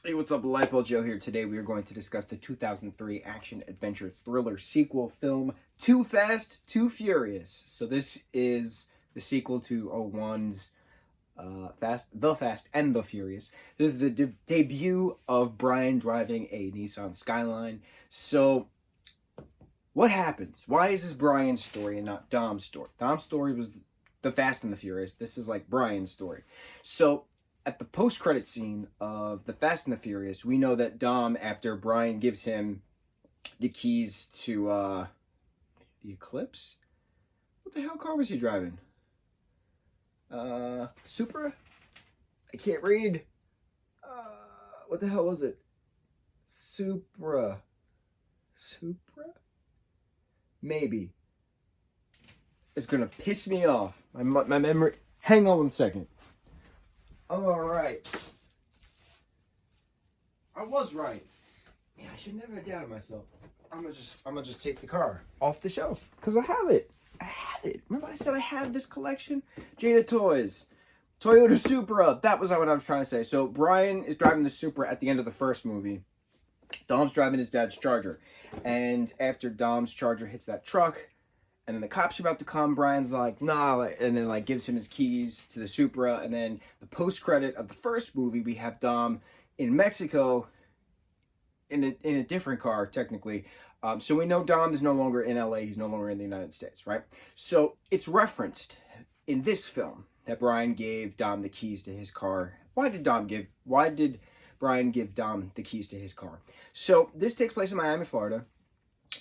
Hey, what's up? Lightboltjoe here. Today we are going to discuss the 2003 action-adventure thriller sequel film, Too Fast, Too Furious. So this is the sequel to '01's Fast and the Furious. This is the debut of Brian driving a Nissan Skyline. So what happens? Why is this Brian's story and not Dom's story? Dom's story was the Fast and the Furious. This is like Brian's story. So at the post-credit scene of The Fast and the Furious, we know that Dom, after Brian gives him the keys to the Eclipse? What the hell car was he driving? Supra? I can't read. What the hell was it? Supra? Maybe. It's gonna piss me off. My memory. Hang on 1 second. All right. I was right. Yeah, I should never have doubted myself. I'm gonna just take the car off the shelf because I have it. Remember I said I have this collection? Jada Toys, Toyota Supra. That was what I was trying to say. So Brian is driving the Supra at the end of the first movie. Dom's driving his dad's Charger, and after Dom's Charger hits that truck, and then the cops are about to come, Brian's like, nah, and then like gives him his keys to the Supra. And then the post-credit of the first movie, we have Dom in Mexico in a different car, technically. So we know Dom is no longer in LA, he's no longer in the United States, right? So it's referenced in this film that Brian gave Dom the keys to his car. Why did Brian give Dom the keys to his car? So this takes place in Miami, Florida.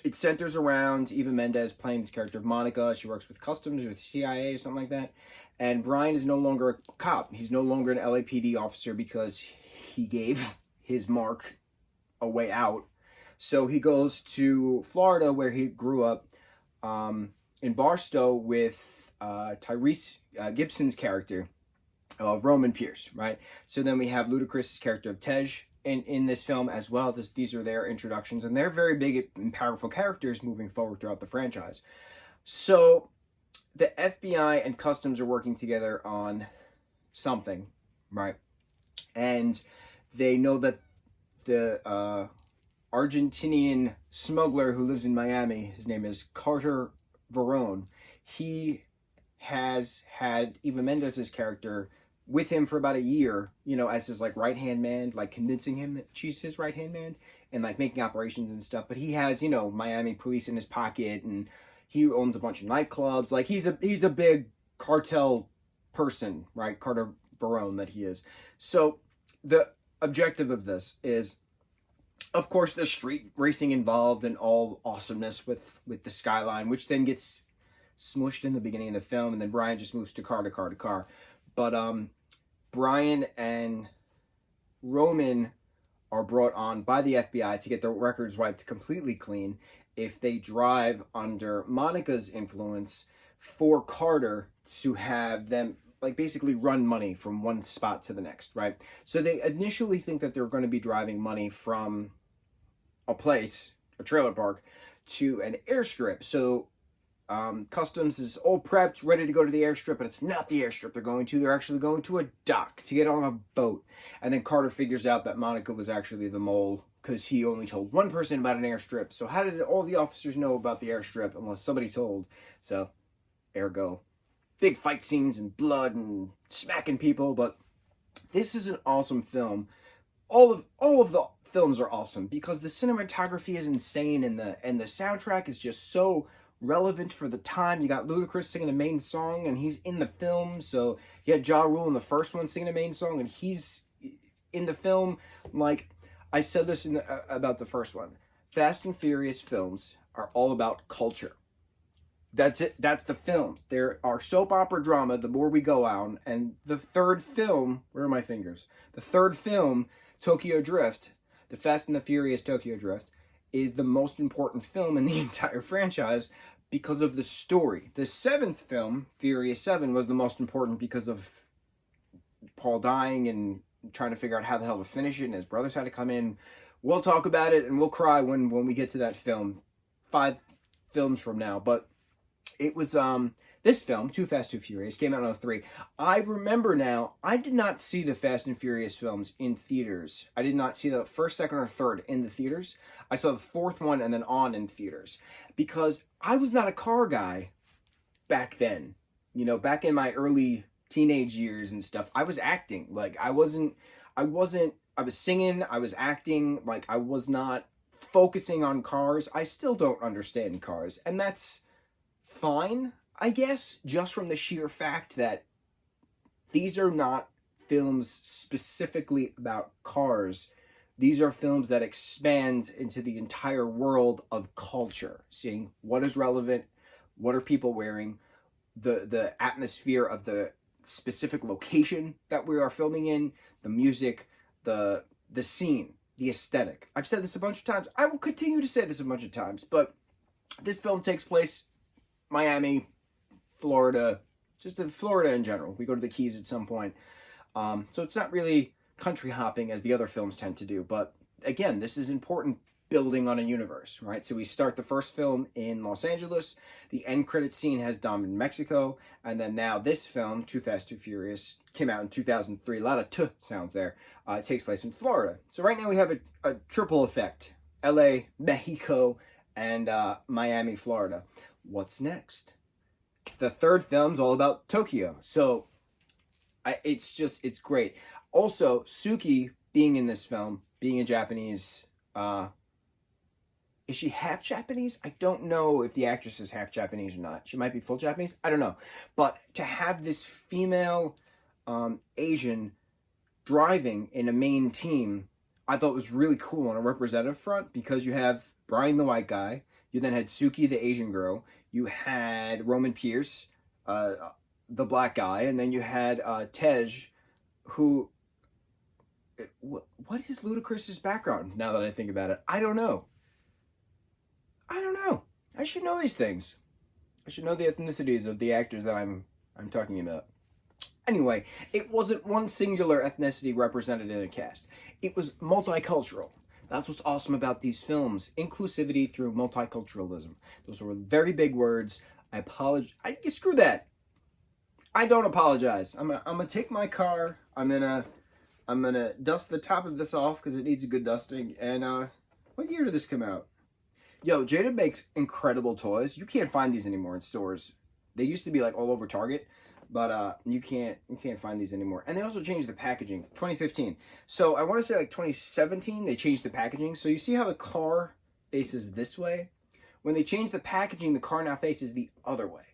It centers around Eva Mendes playing this character of Monica. She works with customs, with CIA or something like that. And Brian is no longer a cop. He's no longer an LAPD officer because he gave his mark a way out. So he goes to Florida, where he grew up, in Barstow with Tyrese Gibson's character of Roman Pierce, right? So then we have Ludacris's character of Tej in this film as well. These are their introductions, and they're very big and powerful characters moving forward throughout the franchise. So the FBI and Customs are working together on something, right? And they know that the Argentinian smuggler who lives in Miami, his name is Carter Verone, he has had Eva Mendes' character with him for about a year, you know, as his like right-hand man, like convincing him that she's his right-hand man and like making operations and stuff. But he has, you know, Miami police in his pocket, and he owns a bunch of nightclubs. Like he's a big cartel person, right? Carter Barone that he is. So the objective of this is, of course, the street racing involved and all awesomeness with the Skyline, which then gets smushed in the beginning of the film, and then Brian just moves to car to car to car. But Brian and Roman are brought on by the FBI to get their records wiped completely clean if they drive under Monica's influence for Carter to have them like basically run money from one spot to the next, right? So they initially think that they're going to be driving money from a place, a trailer park, to an airstrip. So Customs is all prepped, ready to go to the airstrip, but it's not the airstrip they're going to. They're actually going to a dock to get on a boat. And then Carter figures out that Monica was actually the mole because he only told one person about an airstrip. So how did all the officers know about the airstrip unless somebody told? So, ergo, big fight scenes and blood and smacking people. But this is an awesome film. All of the films are awesome because the cinematography is insane, and the soundtrack is just so relevant for the time. You got Ludacris singing the main song, and he's in the film. So you had Ja Rule in the first one singing the main song, and he's in the film. Like I said this about the first one, Fast and Furious films are all about culture. That's it. That's the films. There are soap opera drama the more we go on, and the third film, where are my fingers? The third film, Tokyo Drift, the Fast and the Furious Tokyo Drift, is the most important film in the entire franchise because of the story. The seventh film, Furious 7, was the most important because of Paul dying and trying to figure out how the hell to finish it, and his brothers had to come in. We'll talk about it, and we'll cry when we get to that film, 5 films from now. But it was This film, Too Fast, Too Furious, came out in 2003. I remember now, I did not see the Fast and Furious films in theaters. I did not see the first, second, or third in the theaters. I saw the fourth one and then on in theaters. Because I was not a car guy back then. You know, back in my early teenage years and stuff, I was acting. Like, I was singing, I was acting. Like, I was not focusing on cars. I still don't understand cars. And that's fine, I guess, just from the sheer fact that these are not films specifically about cars. These are films that expand into the entire world of culture, seeing what is relevant, what are people wearing, the atmosphere of the specific location that we are filming in, the music, the scene, the aesthetic. I've said this a bunch of times. I will continue to say this a bunch of times, but this film takes place Miami, Florida, just in Florida in general. We go to the Keys at some point. So it's not really country hopping as the other films tend to do. But again, this is important building on a universe, right? So we start the first film in Los Angeles. The end credit scene has Dom in Mexico. And then now this film, Too Fast, Too Furious, came out in 2003. A lot of T sounds there. It takes place in Florida. So right now we have a triple effect. LA, Mexico, and Miami, Florida. What's next? The third film's all about Tokyo. So it's great. Also, Suki being in this film, being a Japanese, is she half Japanese? I don't know if the actress is half Japanese or not. She might be full Japanese. I don't know. But to have this female Asian driving in a main team, I thought was really cool on a representative front, because you have Brian the white guy, you then had Suki the Asian girl, you had Roman Pierce, the black guy, and then you had Tej, who... What is Ludacris's background, now that I think about it? I don't know. I should know these things. I should know the ethnicities of the actors that I'm talking about. Anyway, it wasn't one singular ethnicity represented in a cast. It was multicultural. That's what's awesome about these films. Inclusivity through multiculturalism. Those were very big words. I apologize. Screw that. I don't apologize. I'm gonna take my car. I'm gonna dust the top of this off because it needs a good dusting. And what year did this come out? Yo, Jada makes incredible toys. You can't find these anymore in stores. They used to be like all over Target, but you can't find these anymore. And they also changed the packaging. 2015. So I want to say like 2017 they changed the packaging. So you see how the car faces this way? When they changed the packaging, the car now faces the other way.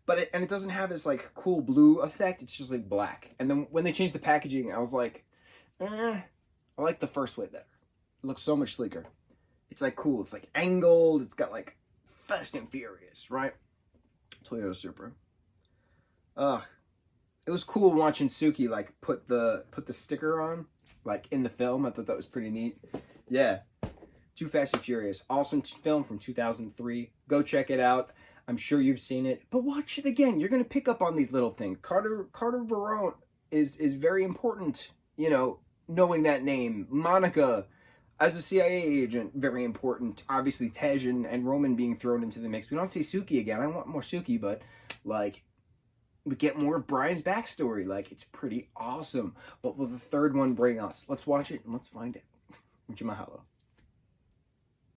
But it doesn't have this like cool blue effect. It's just like black. And then when they changed the packaging, I was like, I like the first way better. It looks so much sleeker. It's like cool. It's like angled. It's got like Fast and Furious, right? Toyota Supra. It was cool watching Suki like put the sticker on like in the film. I thought that was pretty neat. Yeah. Too Fast and Furious. Awesome film from 2003. Go check it out. I'm sure you've seen it, but watch it again. You're going to pick up on these little things. Carter Verone is very important, you know, knowing that name. Monica, as a CIA agent, very important. Obviously, Tej and Roman being thrown into the mix. We don't see Suki again. I want more Suki, but, like, we get more of Brian's backstory. Like, it's pretty awesome. What will the third one bring us? Let's watch it and let's find it. Mucho mahalo.